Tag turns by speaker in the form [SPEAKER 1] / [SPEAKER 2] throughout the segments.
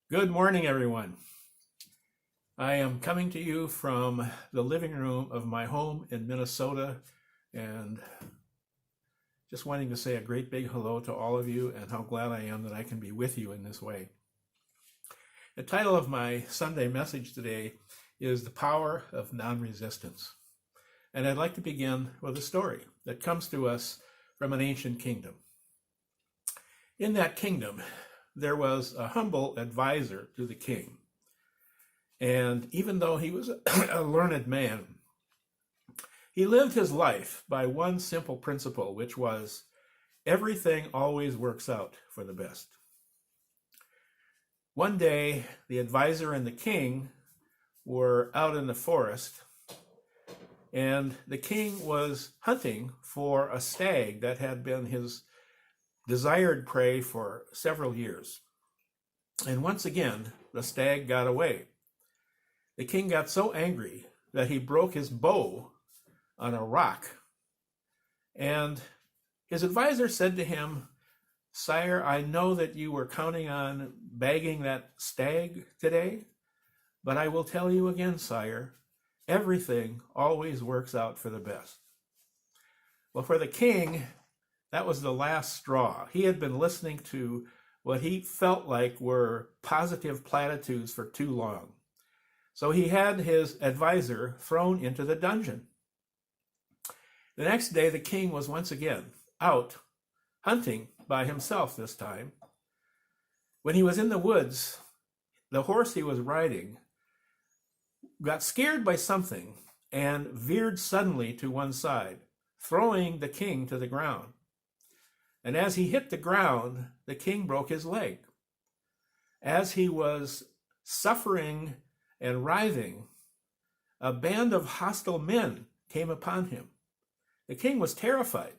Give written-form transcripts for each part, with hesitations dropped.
[SPEAKER 1] Good morning, everyone. I am coming to you from the living room of my home in Minnesota and just wanting to say a great big hello to all of you and how glad I am that I can be with you in this way. The title of my Sunday message today is The Power of Non-Resistance. And I'd like to begin with a story that comes to us from an ancient kingdom. In that kingdom, there was a humble advisor to the king. And even though he was a learned man, he lived his life by one simple principle, which was everything always works out for the best. One day, the advisor and the king were out in the forest, and the king was hunting for a stag that had been his desired prey for several years. And once again, the stag got away. The king got so angry that he broke his bow on a rock. And his advisor said to him, "Sire, I know that you were counting on bagging that stag today, but I will tell you again, sire, everything always works out for the best." Well, for the king, that was the last straw. He had been listening to what he felt like were positive platitudes for too long. So he had his advisor thrown into the dungeon. The next day, the king was once again out hunting by himself this time. When he was in the woods, the horse he was riding got scared by something and veered suddenly to one side, throwing the king to the ground. And as he hit the ground, the king broke his leg. As he was suffering and writhing, a band of hostile men came upon him. The king was terrified.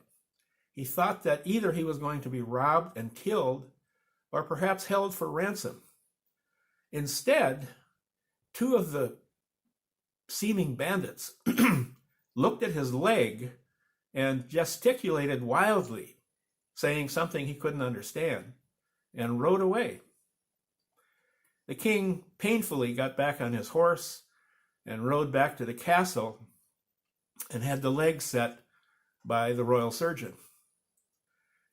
[SPEAKER 1] He thought that either he was going to be robbed and killed or perhaps held for ransom. Instead, two of the seeming bandits looked at his leg and gesticulated wildly, saying something he couldn't understand, and rode away. The king painfully got back on his horse and rode back to the castle and had the leg set by the royal surgeon.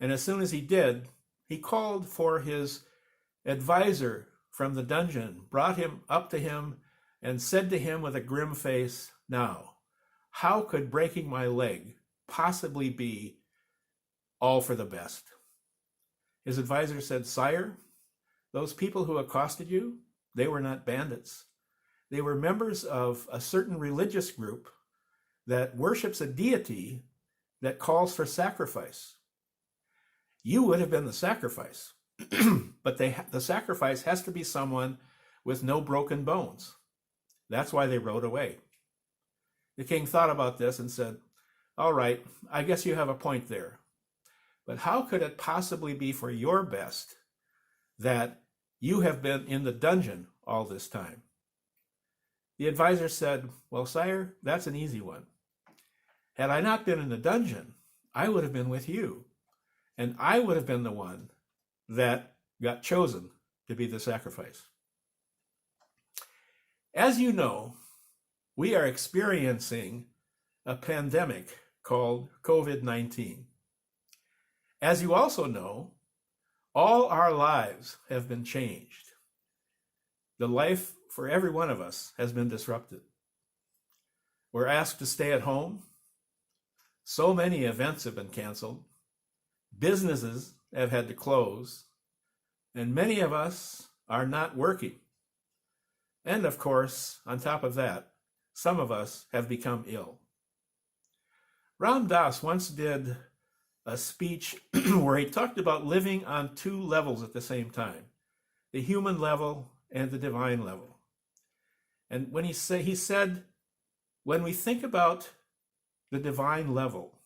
[SPEAKER 1] And as soon as he did, he called for his advisor from the dungeon, brought him up to him, and said to him with a grim face, "Now, how could breaking my leg possibly be all for the best?" His advisor said, "Sire, those people who accosted you, they were not bandits. They were members of a certain religious group that worships a deity that calls for sacrifice. You would have been the sacrifice, but the sacrifice has to be someone with no broken bones. That's why they rode away." The king thought about this and said, "All right, I guess you have a point there. But how could it possibly be for your best that you have been in the dungeon all this time?" The advisor said, "Well, sire, that's an easy one. Had I not been in the dungeon, I would have been with you, and I would have been the one that got chosen to be the sacrifice." As you know, we are experiencing a pandemic called COVID-19. As you also know, all our lives have been changed. The life for every one of us has been disrupted. We're asked to stay at home. So many events have been canceled. Businesses have had to close. And many of us are not working. And of course, on top of that, some of us have become ill. Ram Dass once did a speech where he talked about living on two levels at the same time, the human level and the divine level. And when he said, when we think about the divine level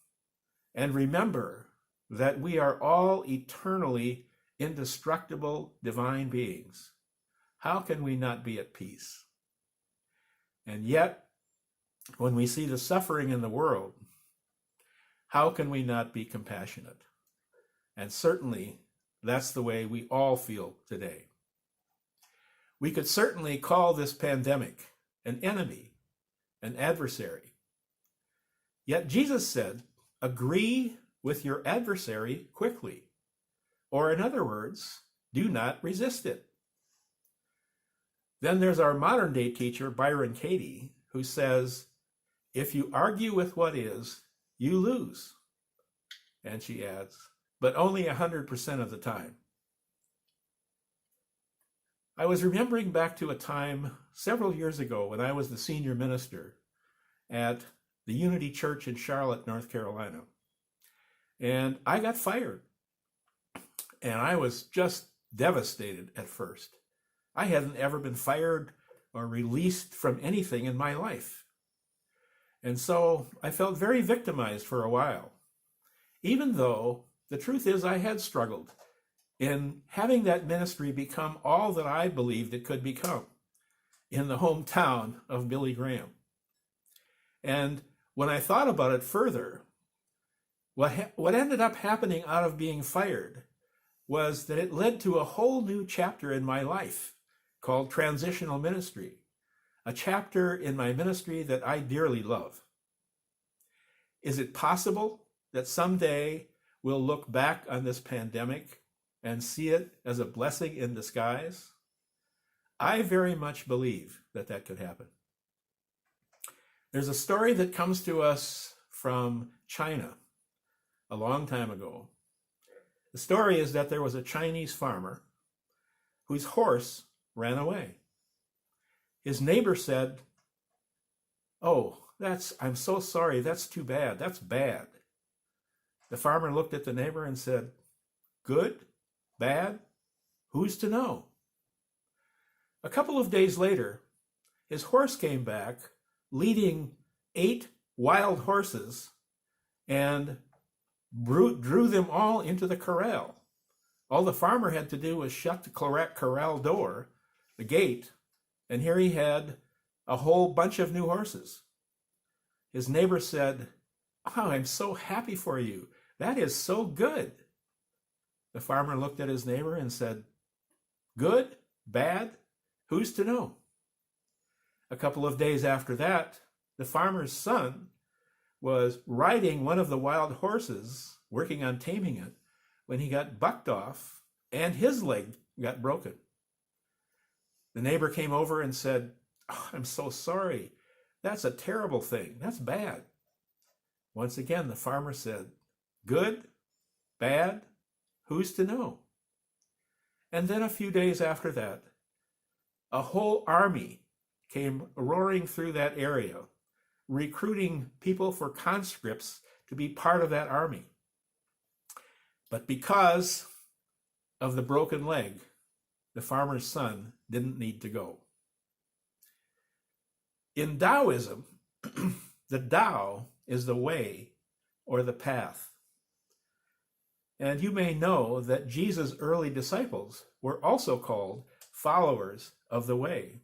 [SPEAKER 1] and remember that we are all eternally indestructible divine beings, how can we not be at peace? And yet, when we see the suffering in the world, how can we not be compassionate? And certainly, that's the way we all feel today. We could certainly call this pandemic an enemy, an adversary. Yet Jesus said, agree with your adversary quickly. Or in other words, do not resist it. Then there's our modern day teacher, Byron Katie, who says, if you argue with what is, you lose. And she adds, but only 100% of the time. I was remembering back to a time several years ago when I was the senior minister at the Unity Church in Charlotte, North Carolina. And I got fired. And I was just devastated at first. I hadn't ever been fired or released from anything in my life. And so I felt very victimized for a while, even though the truth is I had struggled in having that ministry become all that I believed it could become in the hometown of Billy Graham. And when I thought about it further, what ended up happening out of being fired was that it led to a whole new chapter in my life called Transitional Ministry, a chapter in my ministry that I dearly love. Is it possible that someday we'll look back on this pandemic and see it as a blessing in disguise? I very much believe that that could happen. There's a story that comes to us from China a long time ago. The story is that there was a Chinese farmer whose horse ran away. His neighbor said, "Oh, I'm so sorry, that's too bad, that's bad." The farmer looked at the neighbor and said, "Good? Bad? Who's to know?" A couple of days later, his horse came back leading 8 wild horses and drew them all into the corral. All the farmer had to do was shut the corral door, the gate, and here he had a whole bunch of new horses. His neighbor said, "Oh, I'm so happy for you. That is so good." The farmer looked at his neighbor and said, "Good? Bad? Who's to know?" A couple of days after that, the farmer's son was riding one of the wild horses, working on taming it, when he got bucked off and his leg got broken. The neighbor came over and said, "Oh, I'm so sorry. That's a terrible thing. That's bad." Once again, the farmer said, "Good? Bad? Who's to know?" And then a few days after that, a whole army came roaring through that area, recruiting people for conscripts to be part of that army. But because of the broken leg, the farmer's son didn't need to go. In Taoism, the Tao is the way or the path. And you may know that Jesus' early disciples were also called followers of the way.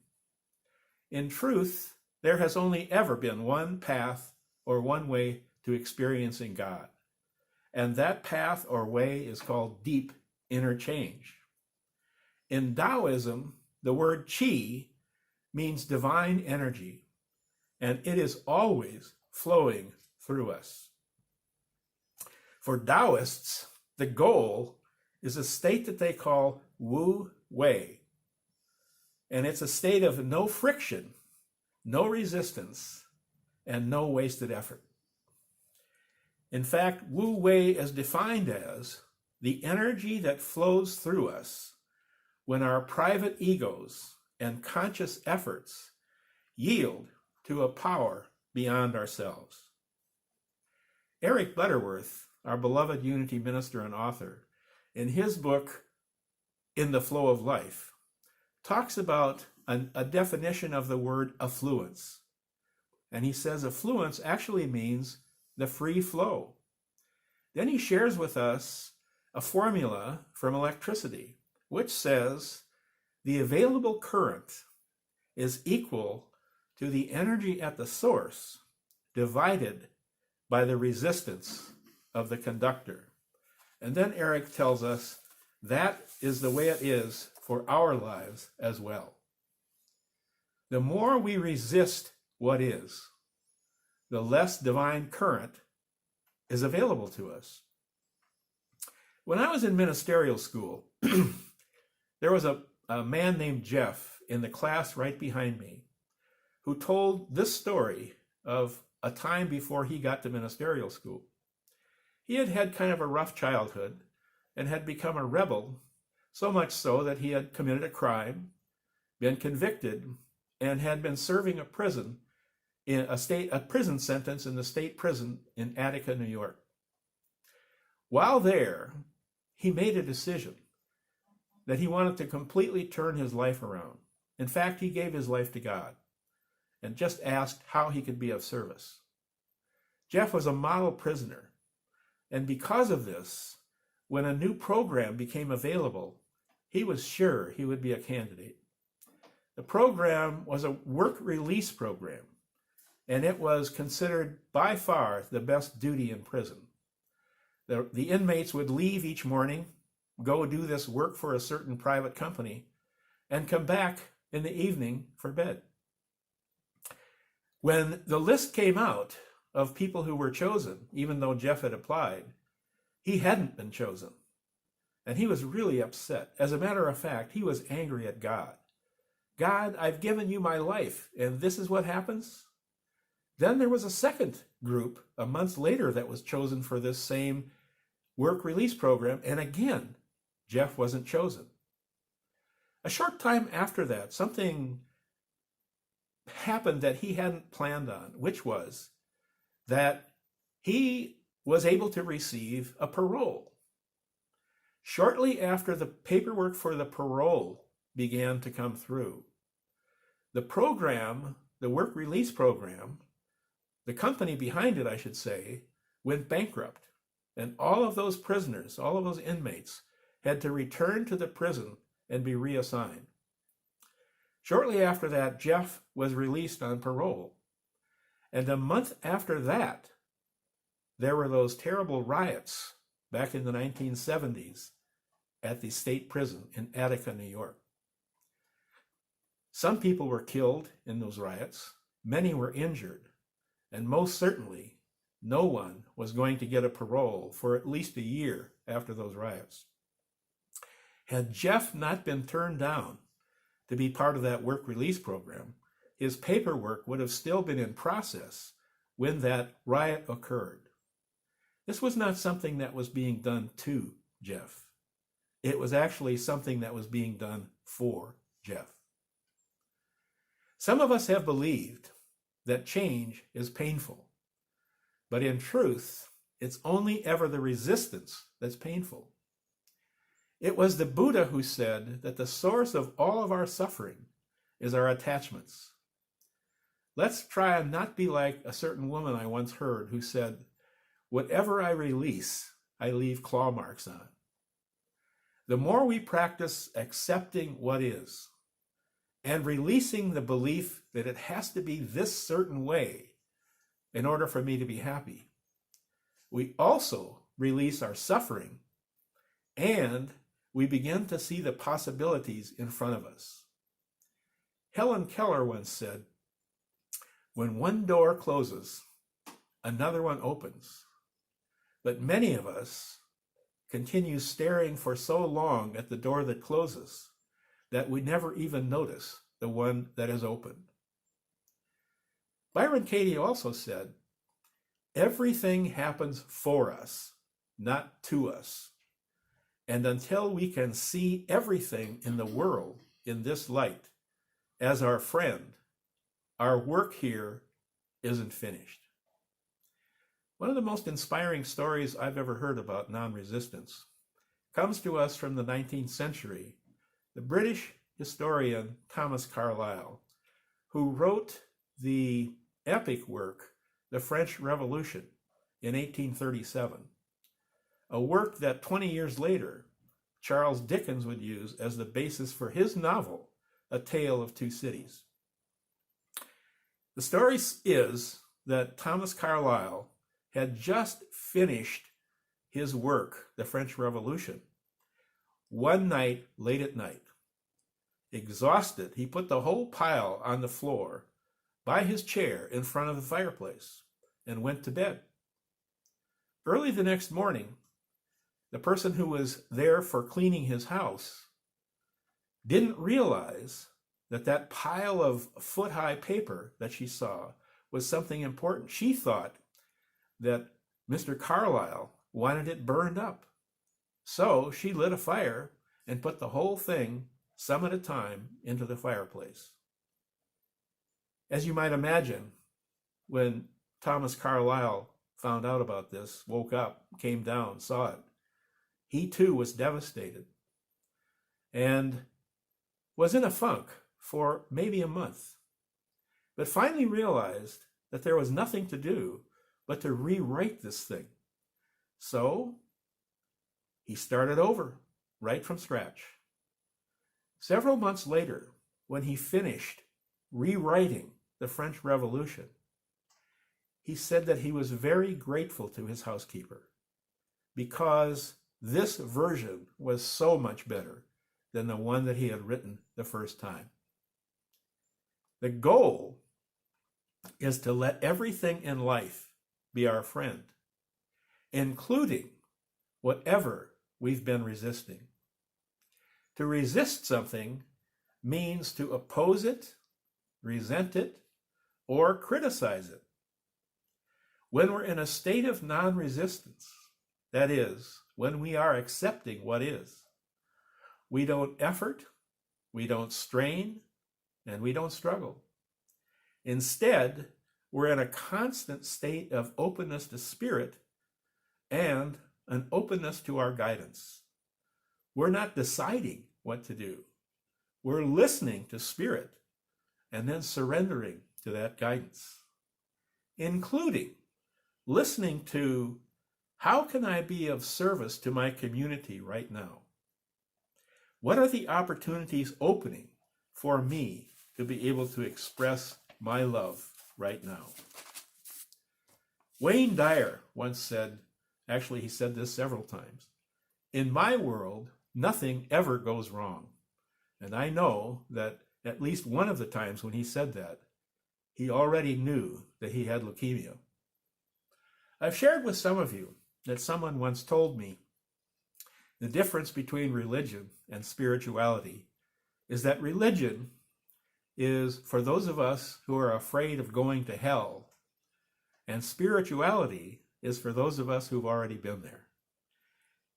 [SPEAKER 1] In truth, there has only ever been one path or one way to experiencing God. And that path or way is called deep inner change. In Taoism, the word qi means divine energy, and it is always flowing through us. For Taoists, the goal is a state that they call Wu Wei. And it's a state of no friction, no resistance, and no wasted effort. In fact, Wu Wei is defined as the energy that flows through us when our private egos and conscious efforts yield to a power beyond ourselves. Eric Butterworth, our beloved Unity minister and author, in his book, In the Flow of Life, talks about a definition of the word affluence. And he says affluence actually means the free flow. Then he shares with us a formula from electricity, which says the available current is equal to the energy at the source divided by the resistance of the conductor. And then Eric tells us that is the way it is for our lives as well. The more we resist what is, the less divine current is available to us. When I was in ministerial school, there was a man named Jeff in the class right behind me who told this story of a time before he got to ministerial school. He had had kind of a rough childhood and had become a rebel, so much so that he had committed a crime, been convicted, and had been serving a prison sentence in the state prison in Attica, New York. While there, he made a decision that he wanted to completely turn his life around. In fact, he gave his life to God and just asked how he could be of service. Jeff was a model prisoner, and because of this, when a new program became available, he was sure he would be a candidate. The program was a work release program, and it was considered by far the best duty in prison. The inmates would leave each morning, go do this work for a certain private company, and come back in the evening for bed. When the list came out of people who were chosen, even though Jeff had applied, he hadn't been chosen. And he was really upset. As a matter of fact, he was angry at God. God, I've given you my life, and this is what happens? Then there was a second group a month later that was chosen for this same work release program, and again, Jeff wasn't chosen. A short time after that, something happened that he hadn't planned on, which was that he was able to receive a parole. Shortly after the paperwork for the parole began to come through, the program, the work release program, the company behind it, I should say, went bankrupt. And all of those prisoners, all of those inmates, had to return to the prison and be reassigned. Shortly after that, Jeff was released on parole. And a month after that, there were those terrible riots back in the 1970s at the state prison in Attica, New York. Some people were killed in those riots, many were injured, and most certainly no one was going to get a parole for at least a year after those riots. Had Jeff not been turned down to be part of that work release program, his paperwork would have still been in process when that riot occurred. This was not something that was being done to Jeff. It was actually something that was being done for Jeff. Some of us have believed that change is painful, but in truth, it's only ever the resistance that's painful. It was the Buddha who said that the source of all of our suffering is our attachments. Let's try and not be like a certain woman I once heard who said, "Whatever I release, I leave claw marks on." The more we practice accepting what is and releasing the belief that it has to be this certain way in order for me to be happy, we also release our suffering and we begin to see the possibilities in front of us. Helen Keller once said, "When one door closes, another one opens." But many of us continue staring for so long at the door that closes that we never even notice the one that is opened. Byron Katie also said, "Everything happens for us, not to us. And until we can see everything in the world in this light as our friend, our work here isn't finished." One of the most inspiring stories I've ever heard about non-resistance comes to us from the 19th century. The British historian Thomas Carlyle, who wrote the epic work, The French Revolution, in 1837, a work that 20 years later, Charles Dickens would use as the basis for his novel, A Tale of Two Cities. The story is that Thomas Carlyle had just finished his work, The French Revolution, one night late at night. Exhausted, he put the whole pile on the floor by his chair in front of the fireplace and went to bed. Early the next morning, the person who was there for cleaning his house didn't realize that that pile of foot-high paper that she saw was something important. She thought that Mr. Carlyle wanted it burned up. So she lit a fire and put the whole thing, some at a time, into the fireplace. As you might imagine, when Thomas Carlyle found out about this, woke up, came down, saw it, he too was devastated and was in a funk for maybe a month, but finally realized that there was nothing to do but to rewrite this thing. So he started over, right from scratch. Several months later, when he finished rewriting the French Revolution, he said that he was very grateful to his housekeeper because this version was so much better than the one that he had written the first time. The goal is to let everything in life be our friend, including whatever we've been resisting. To resist something means to oppose it, resent it, or criticize it. When we're in a state of non-resistance, that is, when we are accepting what is, we don't effort, we don't strain, and we don't struggle. Instead, we're in a constant state of openness to Spirit and an openness to our guidance. We're not deciding what to do. We're listening to Spirit and then surrendering to that guidance, including listening to, how can I be of service to my community right now? What are the opportunities opening for me to be able to express my love right now? Wayne Dyer once said, actually he said this several times, in my world, nothing ever goes wrong. And I know that at least one of the times when he said that, he already knew that he had leukemia. I've shared with some of you that someone once told me the difference between religion and spirituality is that religion is for those of us who are afraid of going to hell, and spirituality is for those of us who've already been there.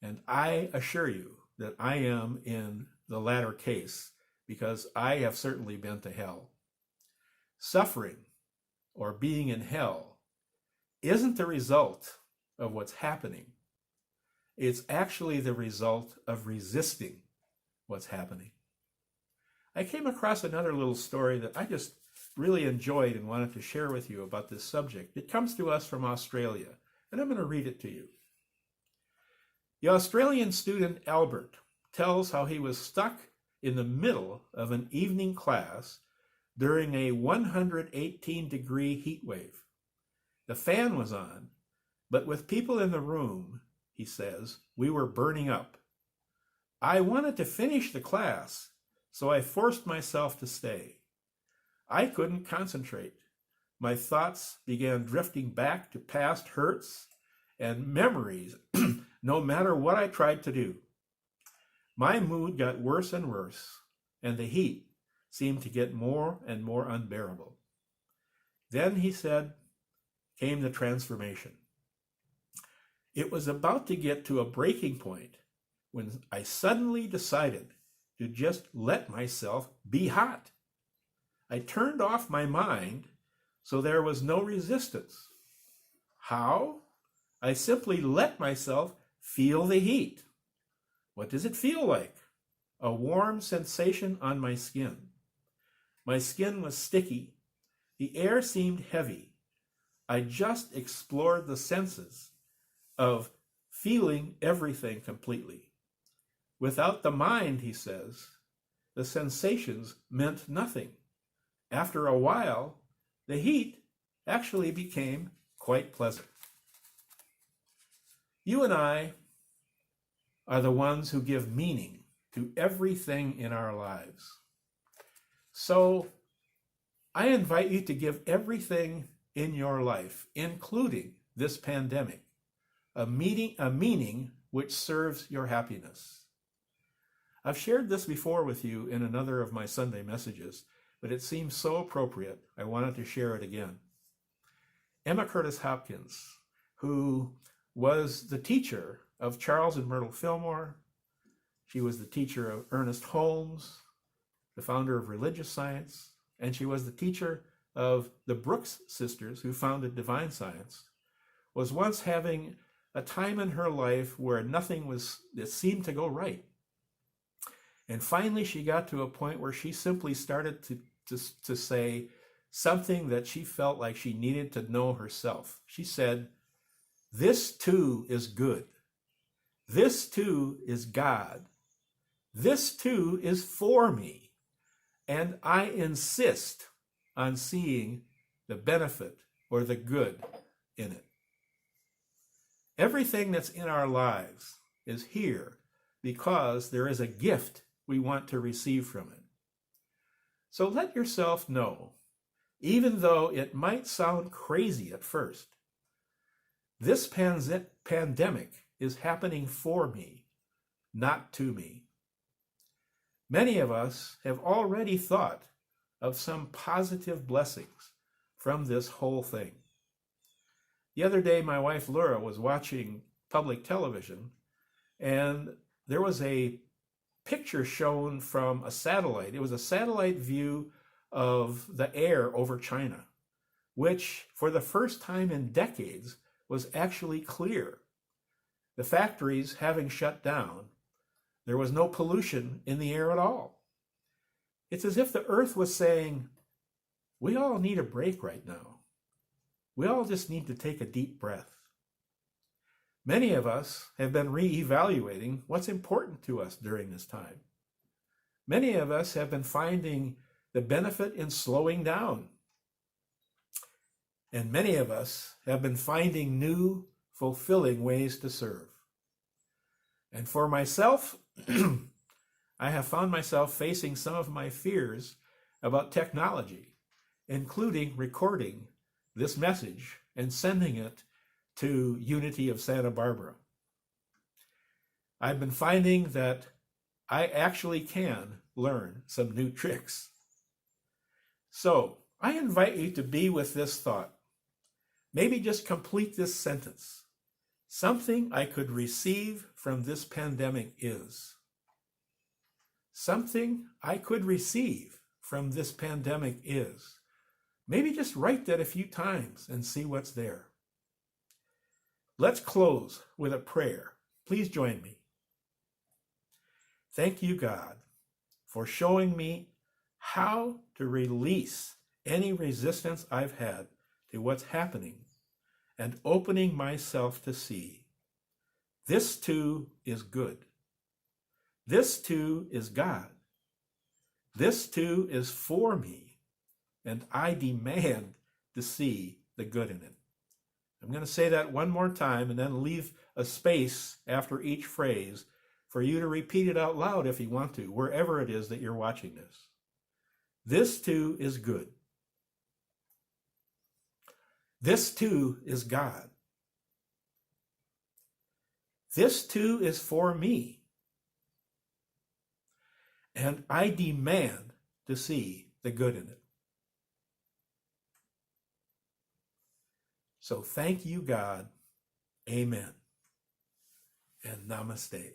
[SPEAKER 1] And I assure you that I am in the latter case because I have certainly been to hell. Suffering or being in hell isn't the result of what's happening. It's actually the result of resisting what's happening. I came across another little story that I just really enjoyed and wanted to share with you about this subject. It comes to us from Australia, and I'm going to read it to you. The Australian student Albert tells how he was stuck in the middle of an evening class during a 118-degree heat wave. The fan was on, but with people in the room, he says, we were burning up. I wanted to finish the class, so I forced myself to stay. I couldn't concentrate. My thoughts began drifting back to past hurts and memories, no matter what I tried to do. My mood got worse and worse, and the heat seemed to get more and more unbearable. Then, he said, came the transformation. It was about to get to a breaking point when I suddenly decided to just let myself be hot. I turned off my mind so there was no resistance. How? I simply let myself feel the heat. What does it feel like? A warm sensation on my skin. My skin was sticky. The air seemed heavy. I just explored the senses of feeling everything completely. Without the mind, he says, the sensations meant nothing. After a while, the heat actually became quite pleasant. You and I are the ones who give meaning to everything in our lives. So I invite you to give everything in your life, including this pandemic, a meaning which serves your happiness. I've shared this before with you in another of my Sunday messages, but it seems so appropriate, I wanted to share it again. Emma Curtis Hopkins, who was the teacher of Charles and Myrtle Fillmore, she was the teacher of Ernest Holmes, the founder of religious science, and she was the teacher of the Brooks sisters, who founded Divine Science, was once having a time in her life where nothing that seemed to go right. And finally, she got to a point where she simply started to say something that she felt like she needed to know herself. She said, "This too is good. This too is God. This too is for me. And I insist on seeing the benefit or the good in it." Everything that's in our lives is here because there is a gift we want to receive from it. So let yourself know, even though it might sound crazy at first, this pandemic is happening for me, not to me. Many of us have already thought of some positive blessings from this whole thing. The other day, my wife Laura was watching public television, and there was a picture shown from a satellite. It was a satellite view of the air over China, which for the first time in decades was actually clear. The factories having shut down, there was no pollution in the air at all. It's as if the earth was saying, we all need a break right now. We all just need to take a deep breath. Many of us have been reevaluating what's important to us during this time. Many of us have been finding the benefit in slowing down. And many of us have been finding new, fulfilling ways to serve. And for myself, I have found myself facing some of my fears about technology, including recording this message and sending it to Unity of Santa Barbara. I've been finding that I actually can learn some new tricks. So I invite you to be with this thought. Maybe just complete this sentence. Something I could receive from this pandemic is. Something I could receive from this pandemic is. Maybe just write that a few times and see what's there. Let's close with a prayer. Please join me. Thank you, God, for showing me how to release any resistance I've had to what's happening and opening myself to see. This too is good. This too is God. This too is for me, and I demand to see the good in it. I'm going to say that one more time and then leave a space after each phrase for you to repeat it out loud if you want to, wherever it is that you're watching this. This too is good. This too is God. This too is for me. And I demand to see the good in it. So thank you, God. Amen. And namaste.